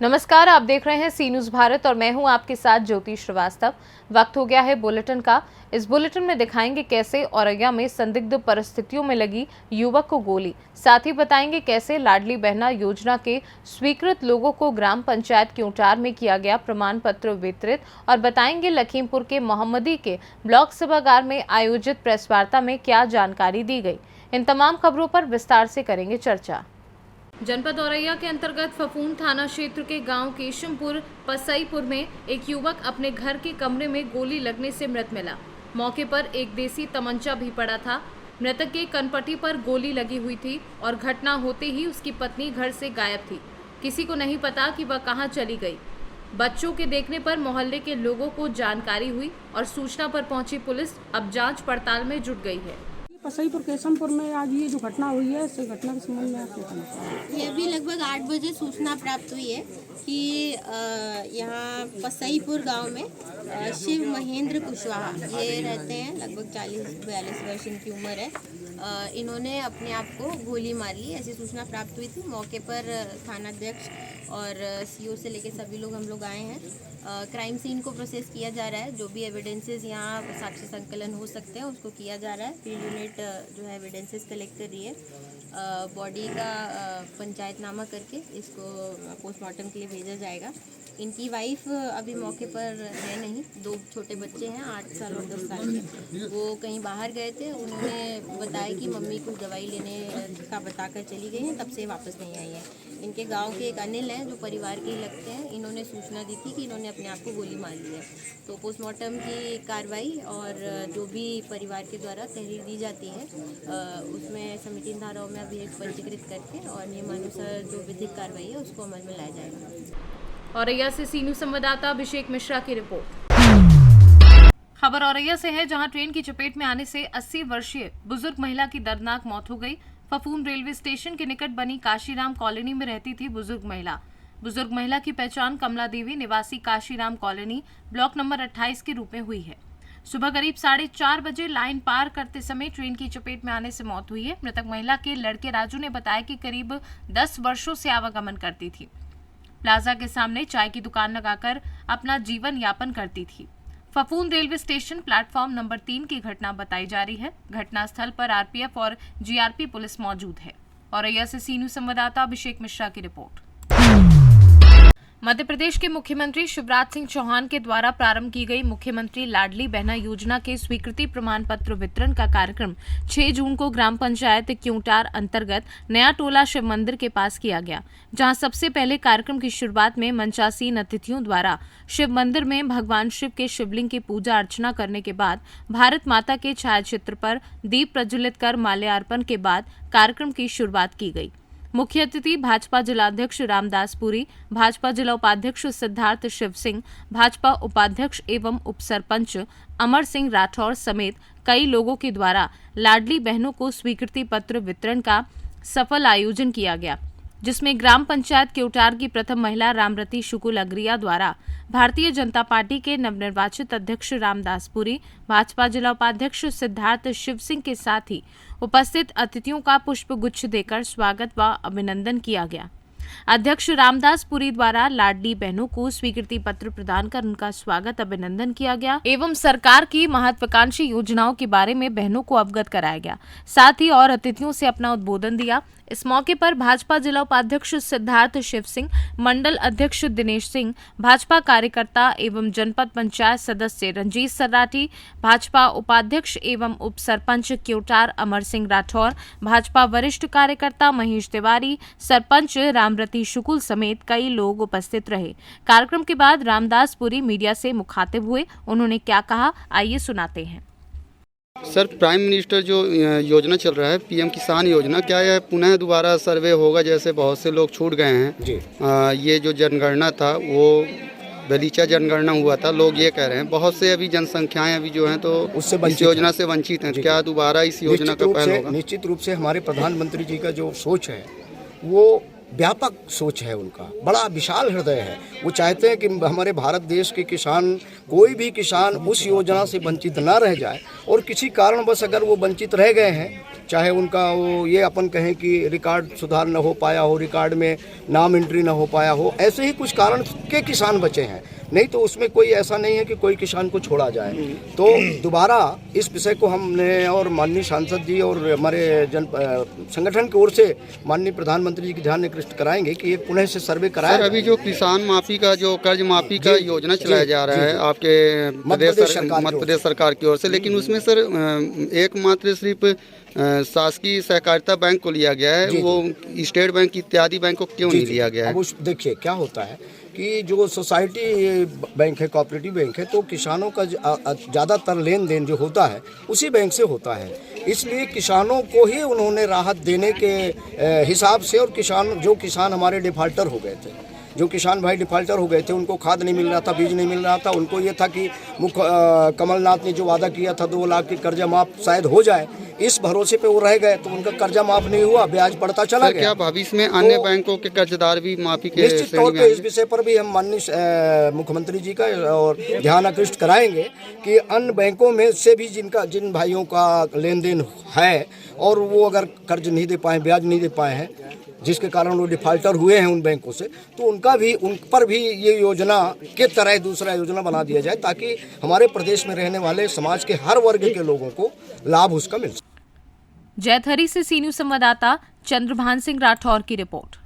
नमस्कार, आप देख रहे हैं सी न्यूज़ भारत और मैं हूं आपके साथ ज्योति श्रीवास्तव। वक्त हो गया है बुलेटिन का। इस बुलेटिन में दिखाएंगे कैसे औरैया में संदिग्ध परिस्थितियों में लगी युवक को गोली, साथ ही बताएंगे कैसे लाडली बहना योजना के स्वीकृत लोगों को ग्राम पंचायत क्यूंटार में किया गया प्रमाण पत्र वितरित और बताएंगे लखीमपुर के मोहम्मदी के ब्लॉक सभागार में आयोजित प्रेस वार्ता में क्या जानकारी दी गई। इन तमाम खबरों पर विस्तार से करेंगे चर्चा। जनपद औरैया के अंतर्गत फफून थाना क्षेत्र के गांव केशमपुर पसईपुर में एक युवक अपने घर के कमरे में गोली लगने से मृत मिला। मौके पर एक देसी तमंचा भी पड़ा था। मृतक के कनपट्टी पर गोली लगी हुई थी और घटना होते ही उसकी पत्नी घर से गायब थी। किसी को नहीं पता कि वह कहां चली गई। बच्चों के देखने पर मोहल्ले के लोगों को जानकारी हुई और सूचना पर पहुंची पुलिस अब जांच पड़ताल में जुट गई है। पसईपुर केशमपुर में आज ये जो घटना हुई है, इस घटना के संबंध में आपको बताना। ये भी लगभग 8 बजे सूचना प्राप्त हुई है कि यहाँ पसईपुर गांव में शिव महेंद्र कुशवाहा ये रहते हैं। लगभग 40-42 वर्ष इनकी उम्र है। इन्होंने अपने आप को गोली मार ली, ऐसी सूचना प्राप्त हुई थी। मौके पर थानाध्यक्ष और सीओ से लेकर सभी लोग हम लोग आए हैं। क्राइम सीन को प्रोसेस किया जा रहा है। जो भी एविडेंसेस यहाँ साक्ष्य संकलन हो सकते हैं उसको किया जा रहा है। फील्ड यूनिट जो है एविडेंसेस कलेक्ट कर रही है। बॉडी का पंचायतनामा करके इसको पोस्टमार्टम के लिए भेजा जाएगा। इनकी वाइफ अभी मौके पर है नहीं। 2 छोटे बच्चे हैं, 8 साल और 10 साल के। वो कहीं बाहर गए थे। उन्होंने बताया कि मम्मी कुछ दवाई लेने का बताकर चली गई हैं, तब से वापस नहीं आई है। इनके गांव के एक अनिल हैं जो परिवार के ही लगते हैं। इन्होंने सूचना दी थी कि इन्होंने अपने आप को गोली मार ली है। तो पोस्टमार्टम की कार्रवाई और जो भी परिवार के द्वारा तहरीर दी जाती है उसमें समिति धाराओं में अभी पंजीकृत करके और नियमानुसार जो विधिक कार्रवाई है उसको अमल में लाया जाएगा। औरैया से सी न्यूज़ संवाददाता अभिषेक मिश्रा की रिपोर्ट। खबर औरैया से है, जहां ट्रेन की चपेट में आने से 80 वर्षीय बुजुर्ग महिला की दर्दनाक मौत हो गई। फफून रेलवे स्टेशन के निकट बनी काशीराम कॉलोनी में रहती थी बुजुर्ग महिला की पहचान कमला देवी निवासी काशीराम कॉलोनी ब्लॉक नंबर 28 के रूप में हुई है। सुबह करीब 4:30 बजे लाइन पार करते समय ट्रेन की चपेट में आने से मौत हुई है। मृतक महिला के लड़के राजू ने बताया कि करीब 10 वर्षों से आवागमन करती थी। प्लाजा के सामने चाय की दुकान लगाकर अपना जीवन यापन करती थी। Phaphund railway station platform number 3 की घटना बताई जा रही है। घटनास्थल पर आरपीएफ और जीआरपी पुलिस मौजूद है। औरैया से सी न्यूज़ संवाददाता अभिषेक मिश्रा की रिपोर्ट। मध्य प्रदेश के मुख्यमंत्री शिवराज सिंह चौहान के द्वारा प्रारंभ की गई मुख्यमंत्री लाडली बहना योजना के स्वीकृति प्रमाण पत्र वितरण का कार्यक्रम 6 जून को ग्राम पंचायत क्यूंटार अंतर्गत नया टोला शिव मंदिर के पास किया गया, जहां सबसे पहले कार्यक्रम की शुरुआत में मंचासीन अतिथियों द्वारा शिव मंदिर में भगवान शिव के शिवलिंग की पूजा अर्चना करने के बाद भारत माता के छायाचित्र पर दीप प्रज्वलित कर माल्यार्पण के बाद कार्यक्रम की शुरुआत की गई। मुख्य अतिथि भाजपा जिलाध्यक्ष रामदास पुरी, भाजपा जिला उपाध्यक्ष सिद्धार्थ शिव सिंह, भाजपा उपाध्यक्ष एवं उपसरपंच अमर सिंह राठौर समेत कई लोगों के द्वारा लाडली बहनों को स्वीकृति पत्र वितरण का सफल आयोजन किया गया, जिसमें ग्राम पंचायत क्यूंटार की प्रथम महिला रामरती शुक्ल अग्रिया द्वारा भारतीय जनता पार्टी के नवनिर्वाचित अध्यक्ष रामदास पुरी, भाजपा जिला उपाध्यक्ष सिद्धार्थ शिव सिंह के साथ ही उपस्थित अतिथियों का पुष्प गुच्छ देकर स्वागत व अभिनंदन किया गया। अध्यक्ष रामदास पुरी द्वारा लाडली बहनों को स्वीकृति पत्र प्रदान कर उनका स्वागत अभिनंदन किया गया एवं सरकार की महत्वाकांक्षी योजनाओं के बारे में बहनों को अवगत कराया गया। साथ ही और अतिथियों से अपना उद्बोधन दिया। इस मौके पर भाजपा जिला उपाध्यक्ष सिद्धार्थ शिव सिंह, मंडल अध्यक्ष दिनेश सिंह, भाजपा कार्यकर्ता एवं जनपद पंचायत सदस्य रंजीत सराठी, भाजपा उपाध्यक्ष एवं उप सरपंच क्यूंटार अमर सिंह राठौर, भाजपा वरिष्ठ कार्यकर्ता महेश तिवारी, सरपंच रामरती शुक्ल समेत कई लोग उपस्थित रहे। कार्यक्रम के बाद रामदास पुरी मीडिया से मुखातिब हुए। उन्होंने क्या कहा, आइए सुनाते हैं। सर, प्राइम मिनिस्टर जो योजना चल रहा है पीएम किसान योजना, क्या यह पुनः दोबारा सर्वे होगा? जैसे बहुत से लोग छूट गए हैं जी। ये जो जनगणना था वो दलीचा जनगणना हुआ था, लोग ये कह रहे हैं। बहुत से अभी जनसंख्याएं अभी जो हैं तो उससे इस योजना से वंचित हैं। क्या दोबारा इस योजना का पहल होगा? निश्चित रूप से हमारे प्रधानमंत्री जी का जो सोच है वो व्यापक सोच है, उनका बड़ा विशाल हृदय है। वो चाहते हैं कि हमारे भारत देश के किसान, कोई भी किसान उस योजना से वंचित ना रह जाए, और किसी कारणवश अगर वो वंचित रह गए हैं चाहे उनका वो ये अपन कहें कि रिकॉर्ड सुधार न हो पाया हो, रिकॉर्ड में नाम एंट्री न हो पाया हो, ऐसे ही कुछ कारण के किसान बचे हैं। नहीं तो उसमें कोई ऐसा नहीं है कि कोई किसान को छोड़ा जाए। तो दोबारा इस विषय को हमने और माननीय सांसद जी और हमारे संगठन की ओर से माननीय प्रधानमंत्री जी की ध्यान आकृष्ट कराएंगे कि ये पुनः से सर्वे कराया सर, अभी जो किसान माफी का जो कर्ज माफी का योजना चलाया जा रहा है आपके मध्य प्रदेश सरकार की ओर से, लेकिन उसमें सर एकमात्र सिर्फ शासकीय सहकारिता बैंक को लिया गया है, वो स्टेट बैंक इत्यादि बैंक को क्यों नहीं लिया गया है? अब देखिए क्या होता है कि जो सोसाइटी बैंक है, कोऑपरेटिव बैंक है, तो किसानों का ज़्यादातर लेन देन जो होता है उसी बैंक से होता है। इसलिए किसानों को ही उन्होंने राहत देने के हिसाब से, और जो किसान हमारे डिफाल्टर हो गए थे, जो किसान भाई डिफाल्टर हो गए थे, उनको खाद नहीं मिल रहा था, बीज नहीं मिल रहा था, उनको ये था कि कमलनाथ ने जो वादा किया था 2 लाख की कर्जा माफ शायद हो जाए, इस भरोसे पे वो रह गए, तो उनका कर्जा माफ नहीं हुआ, ब्याज बढ़ता चला गया। क्या भविष्य में अन्य बैंकों के कर्जदार भी माफी के निश्चित तौर पे इस विषय पर भी हम माननीय मुख्यमंत्री जी का और ध्यान आकृष्ट कराएंगे कि अन्य बैंकों में से भी जिन भाइयों का लेन देन है और वो अगर कर्ज नहीं दे पाए, ब्याज नहीं दे पाए हैं, जिसके कारण वो डिफाल्टर हुए हैं उन बैंकों से, तो उन पर भी ये योजना के तरह दूसरा योजना बना दिया जाए, ताकि हमारे प्रदेश में रहने वाले समाज के हर वर्ग के लोगों को लाभ उसका मिल सके। जैतहरी से सी न्यूज संवाददाता चंद्रभान सिंह राठौर की रिपोर्ट।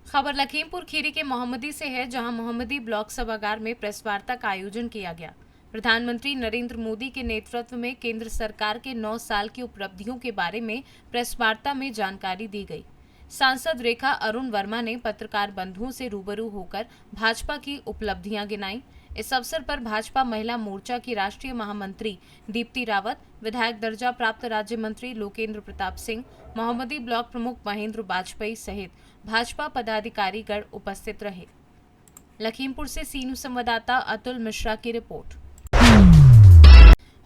खबर लखीमपुर खीरी के मोहम्मदी से है, जहां मोहम्मदी ब्लॉक सभागार में प्रेस वार्ता का आयोजन किया गया। प्रधानमंत्री नरेंद्र मोदी के नेतृत्व में केंद्र सरकार के 9 साल की उपलब्धियों के बारे में प्रेस वार्ता में जानकारी दी गई। सांसद रेखा अरुण वर्मा ने पत्रकार बंधुओं से रूबरू होकर भाजपा की उपलब्धियां गिनाई। इस अवसर पर भाजपा महिला मोर्चा की राष्ट्रीय महामंत्री दीप्ति रावत, विधायक दर्जा प्राप्त राज्य मंत्री लोकेंद्र प्रताप सिंह, मोहम्मदी ब्लॉक प्रमुख महेंद्र बाजपेयी सहित भाजपा पदाधिकारी गण उपस्थित रहे। लखीमपुर से सी न्यूज संवाददाता अतुल मिश्रा की रिपोर्ट।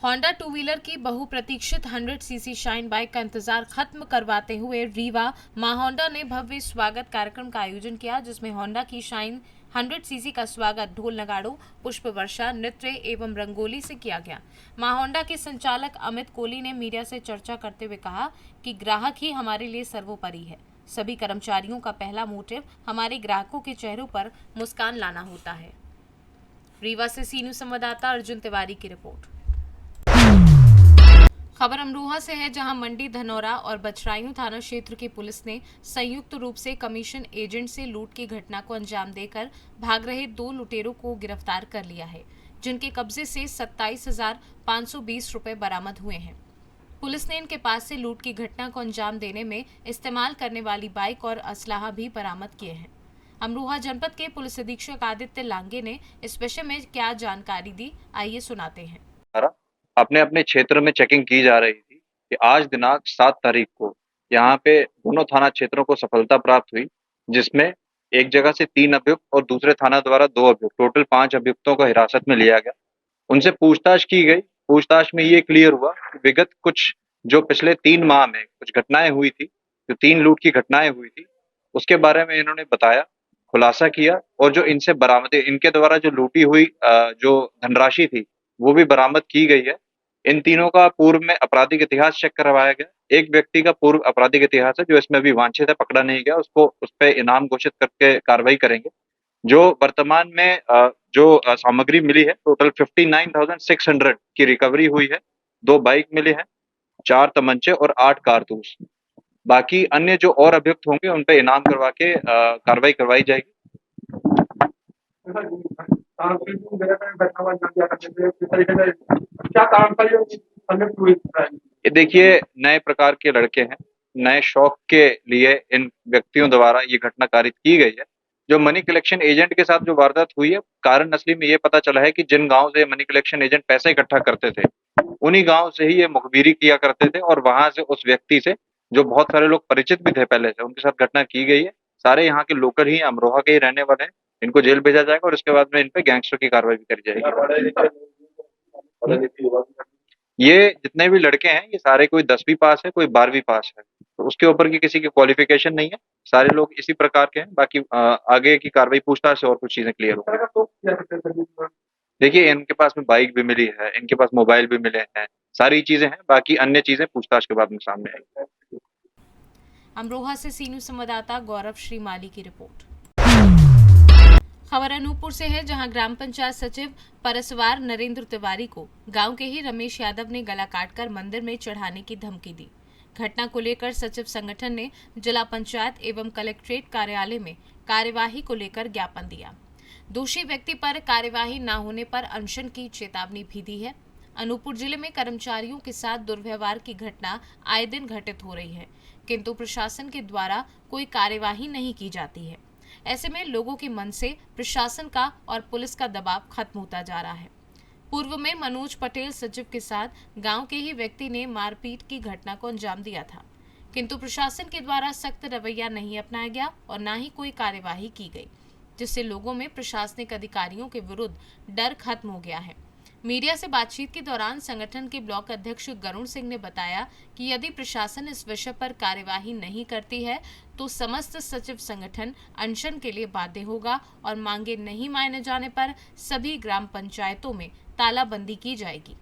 होंडा 2 व्हीलर की बहुप्रतीक्षित 100 सीसी शाइन बाइक का इंतजार खत्म करवाते हुए रीवा मां होंडा ने भव्य स्वागत कार्यक्रम का आयोजन किया, जिसमें होंडा की शाइन 100 सीसी का स्वागत ढोल नगाड़ों, पुष्प वर्षा, नृत्य एवं रंगोली से किया गया। मां होंडा के संचालक अमित कोहली ने मीडिया से चर्चा करते हुए कहा कि ग्राहक ही हमारे लिए सर्वोपरि है। सभी कर्मचारियों का पहला मोटिव हमारे ग्राहकों के चेहरों पर मुस्कान लाना होता है। रीवा से सी न्यूज संवाददाता अर्जुन तिवारी की रिपोर्ट। खबर अमरोहा से है, जहां मंडी, धनौरा और बछराइयों थाना क्षेत्र की पुलिस ने संयुक्त रूप से कमीशन एजेंट से लूट की घटना को अंजाम देकर भाग रहे 2 लुटेरों को गिरफ्तार कर लिया है, जिनके कब्जे से 27,520 रुपए बरामद हुए हैं। पुलिस ने इनके पास से लूट की घटना को अंजाम देने में इस्तेमाल करने वाली बाइक और असलाहा भी बरामद किए हैं। अमरोहा जनपद के पुलिस अधीक्षक आदित्य लांगे ने इस विषय में क्या जानकारी दी, आइए सुनाते हैं। अपने अपने क्षेत्र में चेकिंग की जा रही थी कि आज दिनांक 7 तारीख को यहाँ पे दोनों थाना क्षेत्रों को सफलता प्राप्त हुई, जिसमें एक जगह से 3 अभियुक्त और दूसरे थाना द्वारा 2 अभियुक्त, टोटल 5 अभियुक्तों को हिरासत में लिया गया। उनसे पूछताछ की गई। पूछताछ में ये क्लियर हुआ कि विगत कुछ जो पिछले 3 माह में कुछ घटनाएं हुई थी, जो 3 लूट की घटनाएं हुई थी, उसके बारे में इन्होंने बताया, खुलासा किया, और जो इनसे बरामद इनके द्वारा जो लूटी हुई जो धनराशि थी वो भी बरामद की गई है। इन तीनों का पूर्व में आपराधिक इतिहास चेक करवाया गया। एक व्यक्ति का पूर्व आपराधिक इतिहास है जो इसमें अभी वांछित है, पकड़ा नहीं गया, उसको उस पे इनाम घोषित करके कार्रवाई करेंगे। जो वर्तमान में जो सामग्री मिली है, टोटल 59,600 की रिकवरी हुई है। 2 बाइक मिले हैं, 4 तमंचे और 8 कारतूस। बाकी अन्य जो और अभियुक्त होंगे उन पे इनाम करवा के कार्रवाई करवाई जाएगी। ये देखिए, नए प्रकार के लड़के हैं, नए शौक के लिए इन व्यक्तियों द्वारा ये घटना कारित की गई है। जो मनी कलेक्शन एजेंट के साथ जो वारदात हुई है, कारण असली में ये पता चला है कि जिन गांव से मनी कलेक्शन एजेंट पैसे इकट्ठा करते थे, उन्हीं गांव से ही ये मुखबिरी किया करते थे, और वहां से उस व्यक्ति से जो बहुत सारे लोग परिचित भी थे पहले से, उनके साथ घटना की गई है। सारे यहाँ के लोकल ही, अमरोहा के ही रहने वाले हैं। इनको जेल भेजा जाएगा और उसके बाद में इन पे गैंगस्टर की कार्रवाई भी करी जाएगी। ये जितने भी लड़के हैं, ये सारे कोई 10वीं पास है, कोई 12वीं पास है, तो उसके ऊपर की किसी की क्वालिफिकेशन नहीं है। सारे लोग इसी प्रकार के हैं। बाकी आगे की कार्रवाई पूछताछ से और कुछ चीजें क्लियर हो। देखिए, इनके पास में बाइक भी मिली है, इनके पास मोबाइल भी मिले हैं, सारी चीजें हैं, बाकी अन्य चीजें पूछताछ के बाद में सामने आएंगी। अमरोहा से सीनू संवाददाता गौरव श्रीमाली की रिपोर्ट। खबर अनूपपुर से है, जहां ग्राम पंचायत सचिव परसवार नरेंद्र तिवारी को गांव के ही रमेश यादव ने गला काटकर मंदिर में चढ़ाने की धमकी दी। घटना को लेकर सचिव संगठन ने जिला पंचायत एवं कलेक्ट्रेट कार्यालय में कार्यवाही को लेकर ज्ञापन दिया। दोषी व्यक्ति पर कार्यवाही न होने पर अनशन की चेतावनी भी दी है। अनूपपुर जिले में कर्मचारियों के साथ दुर्व्यवहार की घटना आए दिन घटित हो रही है, किंतु प्रशासन के द्वारा कोई कार्यवाही नहीं की जाती है। ऐसे में लोगों के मन से प्रशासन का और पुलिस का दबाव खत्म होता जा रहा है। पूर्व में मनोज पटेल सचिव के साथ गांव के ही व्यक्ति ने मारपीट की घटना को अंजाम दिया था, किंतु प्रशासन के द्वारा सख्त रवैया नहीं अपनाया गया और न ही कोई कार्यवाही की गई, जिससे लोगों में प्रशासनिक अधिकारियों के विरुद्ध डर खत्म हो गया है। मीडिया से बातचीत के दौरान संगठन के ब्लॉक अध्यक्ष गरुण सिंह ने बताया कि यदि प्रशासन इस विषय पर कार्यवाही नहीं करती है तो समस्त सचिव संगठन अनशन के लिए बाध्य होगा और मांगे नहीं माने जाने पर सभी ग्राम पंचायतों में तालाबंदी की जाएगी।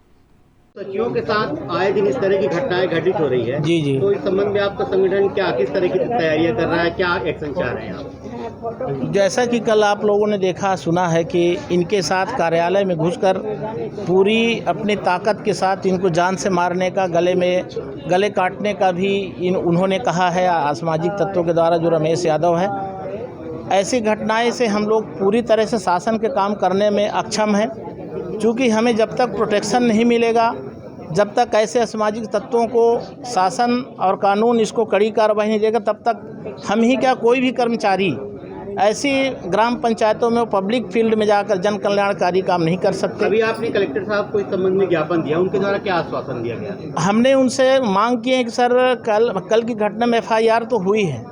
सचिवों के साथ आए दिन इस तरह की घटनाएं घटित हो रही है। जी जी। तो इस संबंध में आपका संगठन किस तरह की तैयारियां कर रहा है, क्या एक्शन चाह रहे हैं आप? जैसा कि कल आप लोगों ने देखा सुना है कि इनके साथ कार्यालय में घुसकर पूरी अपनी ताकत के साथ इनको जान से मारने का, गले काटने का भी उन्होंने कहा है असामाजिक तत्वों के द्वारा, जो रमेश यादव है। ऐसी घटनाएं से हम लोग पूरी तरह से शासन के काम करने में अक्षम हैं, क्योंकि हमें जब तक प्रोटेक्शन नहीं मिलेगा, जब तक ऐसे असामाजिक तत्वों को शासन और कानून इसको कड़ी कार्रवाई नहीं देगा, तब तक हम ही क्या कोई भी कर्मचारी ऐसी ग्राम पंचायतों में पब्लिक फील्ड में जाकर जन कल्याणकारी काम नहीं कर सकते। अभी आपने कलेक्टर साहब को इस संबंध में ज्ञापन दिया, उनके द्वारा क्या आश्वासन दिया गया? हमने उनसे मांग की है कि सर कल की घटना में FIR तो हुई है,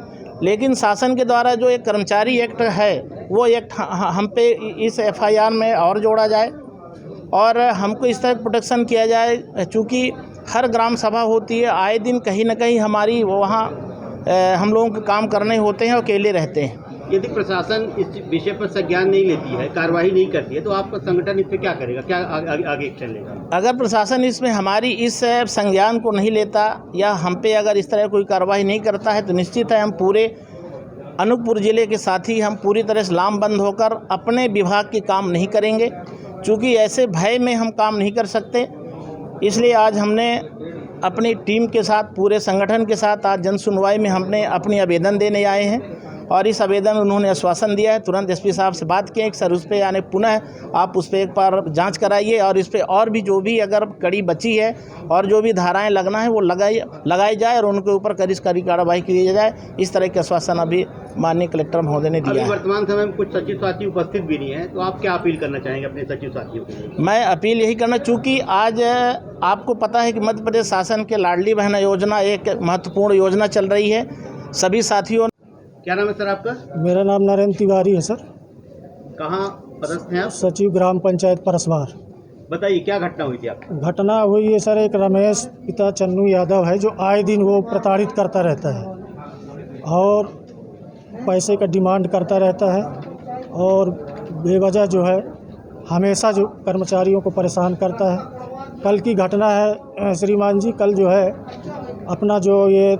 लेकिन शासन के द्वारा जो एक कर्मचारी एक्ट है वो एक्ट हम पे इस FIR में और जोड़ा जाए और हमको इस तरह प्रोटेक्शन किया जाए, चूँकि हर ग्राम सभा होती है, आए दिन कहीं ना कहीं हमारी वहाँ हम लोगों के काम करने होते हैं और अकेले रहते हैं। यदि प्रशासन इस विषय पर संज्ञान नहीं लेती है, कार्रवाई नहीं करती है, तो आपका संगठन इस पर क्या करेगा, क्या आगे एक्शन लेगा? अगर प्रशासन इसमें हमारी इस संज्ञान को नहीं लेता या हम पे अगर इस तरह कोई कार्रवाई नहीं करता है तो निश्चित है हम पूरे अनूपपुर ज़िले के साथ ही हम पूरी तरह से लामबंद होकर अपने विभाग के काम नहीं करेंगे, क्योंकि ऐसे भय में हम काम नहीं कर सकते। इसलिए आज हमने अपनी टीम के साथ, पूरे संगठन के साथ आज जन सुनवाई में हमने अपनी आवेदन देने आए हैं और इस आवेदन उन्होंने आश्वासन दिया है, तुरंत SP साहब से बात किए कि सर उस पर यानी पुनः आप उस पर एक बार जांच कराइए और इस पर और भी जो भी अगर कड़ी बची है और जो भी धाराएं लगना है वो लगाई जाए और उनके ऊपर कड़ी कार्रवाई की जाए। इस तरह के आश्वासन अभी माननीय कलेक्टर महोदय ने दिया है। वर्तमान समय में कुछ सचिव साथी उपस्थित भी नहीं है, तो आप क्या अपील करना चाहेंगे अपने सचिव साथियों के लिए? मैं अपील यही करना, चूँकि आज आपको पता है कि मध्य प्रदेश शासन के लाडली बहना योजना एक महत्वपूर्ण योजना चल रही है। सभी साथियों, क्या नाम है सर आपका? मेरा नाम नरेंद्र तिवारी है सर। कहाँ पदस्थ हैं आप? सचिव ग्राम पंचायत परसवार। बताइए क्या घटना हुई थी आपकी? घटना हुई है सर, एक रमेश पिता चन्नू यादव है जो आए दिन वो प्रताड़ित करता रहता है और पैसे का डिमांड करता रहता है और बेवजह जो है हमेशा जो कर्मचारियों को परेशान करता है। कल की घटना है श्रीमान जी, कल जो है अपना जो ये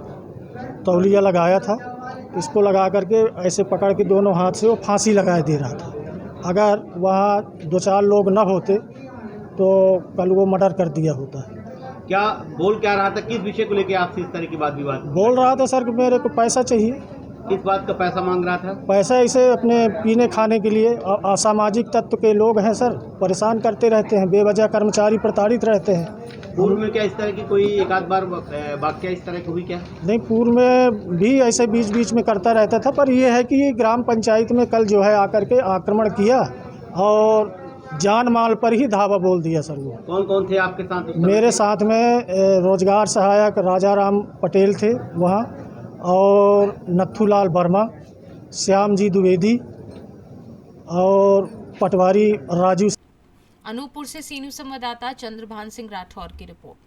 तौलिया लगाया था, इसको लगा करके ऐसे पकड़ के दोनों हाथ से वो फांसी लगाए दे रहा था। अगर वहाँ 2-4 लोग न होते तो कल वो मर्डर कर दिया होता है। क्या बोल क्या रहा था, किस विषय को लेकर आपसे इस तरह की बात विवाद? बोल रहा था सर कि मेरे को पैसा चाहिए। किस बात का पैसा मांग रहा था? पैसा इसे अपने पीने खाने के लिए। असामाजिक तत्व के लोग हैं सर, परेशान करते रहते हैं, बेवजह कर्मचारी प्रताड़ित रहते हैं। पूर्व में क्या इस तरह की कोई एक आध बार वाक्य इस तरह की हुई क्या? नहीं, पूर्व में भी ऐसे बीच बीच में करता रहता था, पर यह है कि ग्राम पंचायत में कल जो है आकर के आक्रमण किया और जान माल पर ही धावा बोल दिया सर। वो कौन कौन थे आपके साथ? मेरे साथ में रोजगार सहायक राजाराम पटेल थे वहाँ, और नथुलाल वर्मा, श्याम जी द्विवेदी और पटवारी राजू। अनूपपुर से सीनू संवाददाता चंद्रभान सिंह राठौर की रिपोर्ट।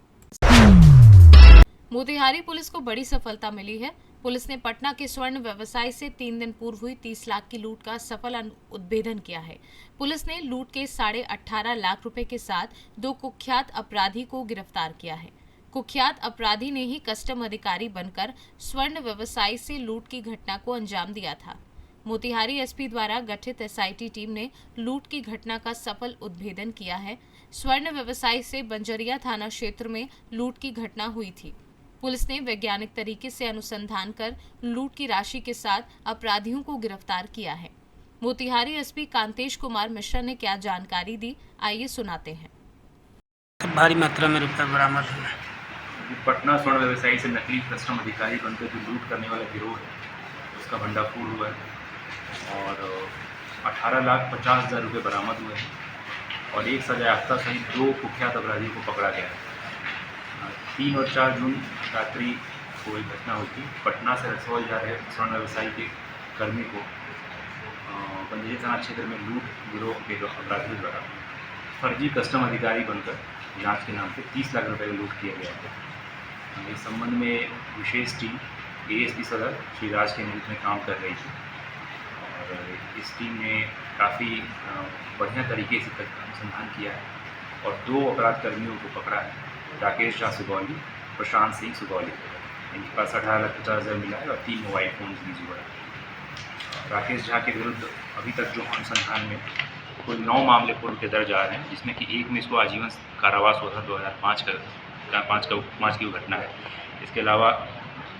मोतिहारी पुलिस को बड़ी सफलता मिली है। पुलिस ने पटना के स्वर्ण व्यवसायी से 3 दिन पूर्व हुई 30 लाख की लूट का सफल उद्भेदन किया है। पुलिस ने लूट के 18.5 लाख रुपए के साथ 2 कुख्यात अपराधी को गिरफ्तार किया है। कुख्यात अपराधी ने ही कस्टम अधिकारी बनकर स्वर्ण व्यवसायी से लूट की घटना को अंजाम दिया था। मोतिहारी एसपी द्वारा गठित एसआईटी टीम ने लूट की घटना का सफल उद्भेदन किया है। स्वर्ण व्यवसायी से बंजरिया थाना क्षेत्र में लूट की घटना हुई थी। पुलिस ने वैज्ञानिक तरीके से अनुसंधान कर लूट की राशि के साथ अपराधियों को गिरफ्तार किया है। मोतिहारी एसपी कांतेश कुमार मिश्रा ने क्या जानकारी दी, आइए सुनाते हैं। भारी मात्रा में रुपये बरामद हुआ। पटना स्वर्ण व्यवसायी से नकली कस्टम अधिकारी बनकर जो लूट करने वाला गिरोह है उसका भंडाफोड़ हुआ है और 18,50,000 रुपये बरामद हुए हैं और एक सजायाफ्ता सहित 2 कुख्यात अपराधियों को पकड़ा गया है। 3 और 4 जून रात्रि को एक घटना हुई थी। पटना से रक्सौल जा रहे स्वर्ण व्यवसायी के कर्मी को बंजरिया थाना क्षेत्र में लूट गिरोह के अपराधियों द्वारा फर्जी कस्टम अधिकारी बनकर जांच के नाम पे 30 लाख रुपए का लूट किया गया है। इस संबंध में विशेष टीम एएसपी सदर श्री राज के नेतृत्व में काम कर रही थी और इस टीम ने काफ़ी बढ़िया तरीके से अनुसंधान किया है और 2 अपराध कर्मियों को पकड़ा है। राकेश झा सुगौली, प्रशांत सिंह सुगौली, इनके पास 18,50,000 मिला है और 3 मोबाइल फोन भी हुआ है। राकेश झा के विरुद्ध अभी तक जो अनुसंधान में कुल 9 मामले पूर्व के दर्ज आ रहे हैं, जिसमें कि एक में इसको आजीवन कारावास हुआ था 2005 की घटना है। इसके अलावा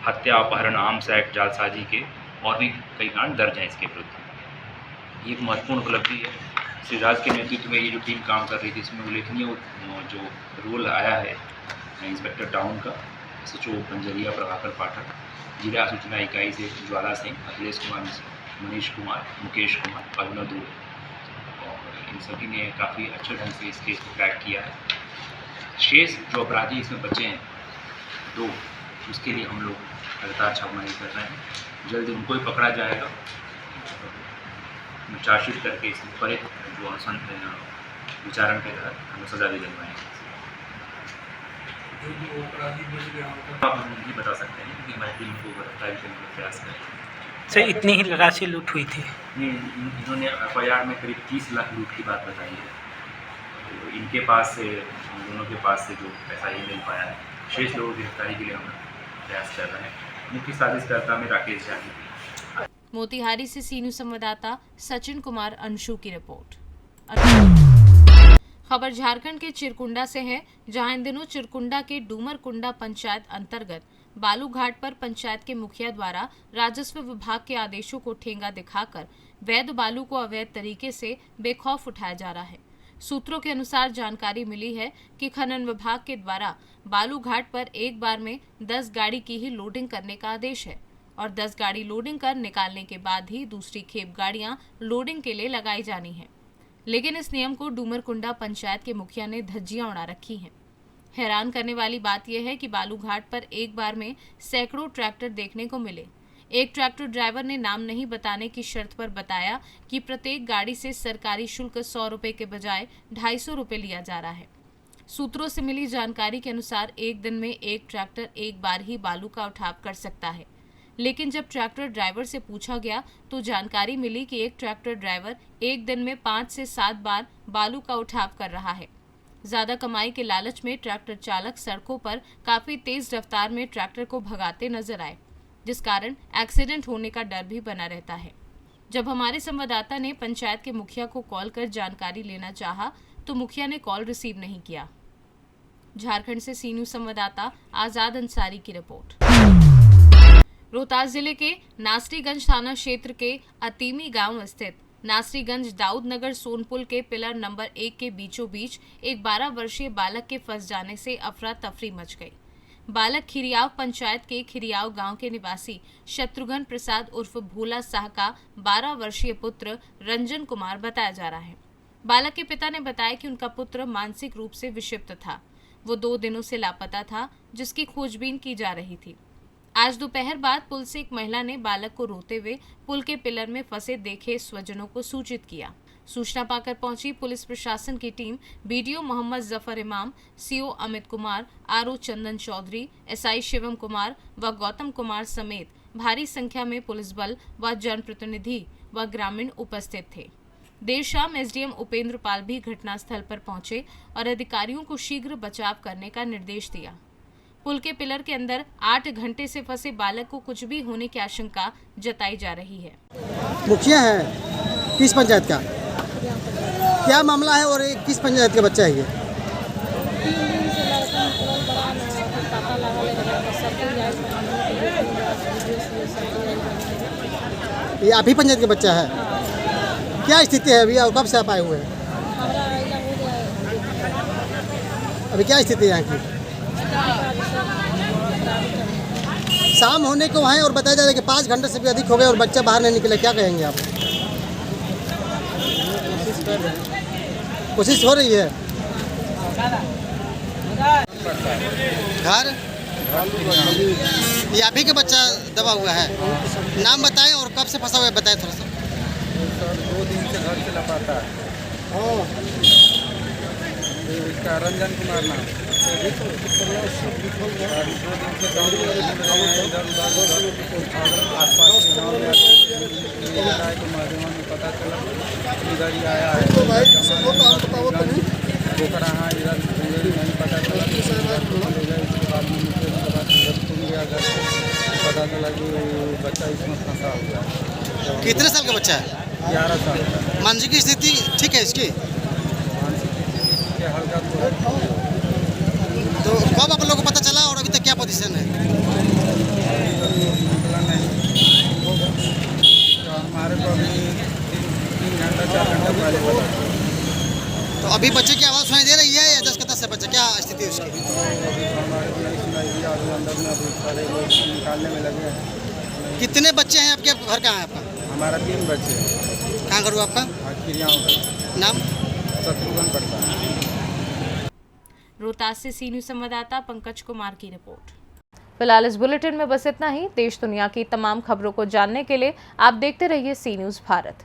हत्या, अपहरण, आर्म्स एक्ट, जालसाजी के और भी कई कांड दर्ज हैं इसके विरुद्ध। ये एक महत्वपूर्ण उपलब्धि है। श्री राज के नेतृत्व में ये जो टीम काम कर रही थी, इसमें उल्लेखनीय जो रोल आया है इंस्पेक्टर टाउन का, SHO बंजरिया प्रभाकर पाठक, जिला सूचना इकाई से ज्वाला सिंह, अखिलेश कुमार, मनीष कुमार, मुकेश कुमार, अभिनव दूर, और इन सभी ने काफ़ी अच्छे ढंग से इस केस को क्रैक किया है। शेष जो अपराधी इसमें बचे हैं 2, उसके लिए हम लोग लगातार छापेमारी कर रहे हैं। जल्द उनको ही पकड़ा जाएगा, चार्जशीट करके इस पर जो विचारण के तहत हमें सजा दी जाएगी। आप नहीं बता सकते हैं कि हमारी टीम को गिरफ्तार करने का प्रयास करें। सर, इतनी ही राशि लूट हुई थी? इन्होंने FIR में करीब 30 लाख लूट की बात बताई है। तो इनके पास से, हम दोनों के पास से जो पैसा ये मिल पाया है, शेष लोगों की गिरफ्तारी के लिए हम प्रयास कर रहे हैं। मुख्य साजिशकर्ता में राकेश झा। मोतिहारी से सी न्यूज़ संवाददाता सचिन कुमार अंशु की रिपोर्ट। खबर झारखंड के चिरकुंडा से है, जहां इन दिनों चिरकुंडा के डूमरकुंडा पंचायत अंतर्गत बालू घाट पर पंचायत के मुखिया द्वारा राजस्व विभाग के आदेशों को ठेंगा दिखाकर वैध बालू को अवैध तरीके से बेखौफ उठाया जा रहा है। सूत्रों के अनुसार जानकारी मिली है कि खनन विभाग के द्वारा बालू घाट पर एक बार में 10 गाड़ी की ही लोडिंग करने का आदेश है और 10 गाड़ी लोडिंग कर निकालने के बाद ही दूसरी खेप गाड़ियां लोडिंग के लिए लगाई जानी है। लेकिन इस नियम को डूमरकुंडा पंचायत के मुखिया ने धज्जियां उड़ा रखी हैं। हैरान करने वाली बात यह है कि बालू घाट पर एक बार में सैकड़ों ट्रैक्टर देखने को मिले। एक ट्रैक्टर ड्राइवर ने नाम नहीं बताने की शर्त पर बताया कि प्रत्येक गाड़ी से सरकारी शुल्क 100 रुपए के बजाय 250 रुपए लिया जा रहा है। सूत्रों से मिली जानकारी के अनुसार एक दिन में एक ट्रैक्टर एक बार ही बालू का उठाव कर सकता है, लेकिन जब ट्रैक्टर ड्राइवर से पूछा गया तो जानकारी मिली कि एक ट्रैक्टर ड्राइवर एक दिन में 5 से 7 बार बालू का उठाव कर रहा है। ज्यादा कमाई के लालच में ट्रैक्टर चालक सड़कों पर काफी तेज रफ्तार में ट्रैक्टर को भगाते नजर आए, जिस कारण एक्सीडेंट होने का डर भी बना रहता है। जब हमारे संवाददाता ने पंचायत के मुखिया को कॉल कर जानकारी लेना चाहा तो मुखिया ने कॉल रिसीव नहीं किया। झारखंड से सी न्यूज़ संवाददाता आजाद अंसारी की रिपोर्ट। रोहतास जिले के नासरीगंज थाना क्षेत्र के अतीमी गांव स्थित नासरीगंज दाऊद नगर सोनपुल के पिलर नंबर 1 के बीचों बीच एक 12 वर्षीय बालक के फंस जाने से अफरा तफरी मच गई। बालक खिरियाव पंचायत के खिरियाव गांव के निवासी शत्रुघ्न प्रसाद उर्फ भोला शाह का 12 वर्षीय पुत्र रंजन कुमार बताया जा रहा है। बालक के पिता ने बताया कि उनका पुत्र मानसिक रूप से विक्षिप्त था। वो 2 दिनों से लापता था, जिसकी खोजबीन की जा रही थी। आज दोपहर बाद पुल से एक महिला ने बालक को रोते हुए पुल के पिलर में फंसे देखे स्वजनों को सूचित किया। सूचना पाकर पहुंची पुलिस प्रशासन की टीम BDO मोहम्मद जफर इमाम, CO अमित कुमार, RO चंदन चौधरी, SI शिवम कुमार व गौतम कुमार समेत भारी संख्या में पुलिस बल व जनप्रतिनिधि व ग्रामीण उपस्थित थे। देर शाम एसडीएम उपेंद्र पाल भी घटनास्थल पर पहुंचे और अधिकारियों को शीघ्र बचाव करने का निर्देश दिया। पुल के पिलर के अंदर 8 घंटे से फंसे बालक को कुछ भी होने की आशंका जताई जा रही है। मुखिया है किस पंचायत का, क्या मामला है और ये किस पंचायत का बच्चा है ये? ये आप ही पंचायत का बच्चा है? क्या स्थिति है अभी और कब से आप आए हुए हैं? अभी क्या स्थिति है यहाँ की? शाम होने को है और बताया जा रहा है कि 5 घंटे से भी अधिक हो गए और बच्चा बाहर नहीं निकले, क्या कहेंगे आप? कोशिश हो रही है। घर ये आप ही का बच्चा दबा हुआ है? नाम बताएं और कब से फंसा हुआ है बताएं थोड़ा सा। 2 दिन से घर से लापता है। इसका रंजन कुमार नाम। 2 दिन से आसपास के गाँव में तो माध्यम में पता चला इधर ही आया है। पोखरा हाँ इधर नहीं पता चला। इसके बाद में गया घर से पता चला कि बच्चा इसमें फंसा हुआ है। कितने साल का बच्चा है? 11 साल का। मानसिक स्थिति ठीक है इसकी? मानसिक स्थिति के हल्का तो कब आप लोगों को पता चला और अभी तक क्या पोजीशन है? तो हमारे को अभी 3 घंटा 4 घंटा पहले पता चला। तो अभी बच्चे की आवाज़ सुनाई दे रही है या 10 का 10 से बच्चा, क्या स्थिति है उसकी? हमारे को नहीं सुनाई दिया। अभी अंदर में अभी सारे लोग निकालने में लगे हैं। कितने बच्चे हैं आपके? घर कहाँ है आपका? हमारा 3 बच्चे हैं। कहाँ करूँ आपका क्रियाओं का नाम? शत्रुघ्न प्रसाद। रोहतास से सी न्यूज़ संवाददाता पंकज कुमार की रिपोर्ट। फिलहाल इस बुलेटिन में बस इतना ही। देश दुनिया की तमाम खबरों को जानने के लिए आप देखते रहिए सी न्यूज़ भारत।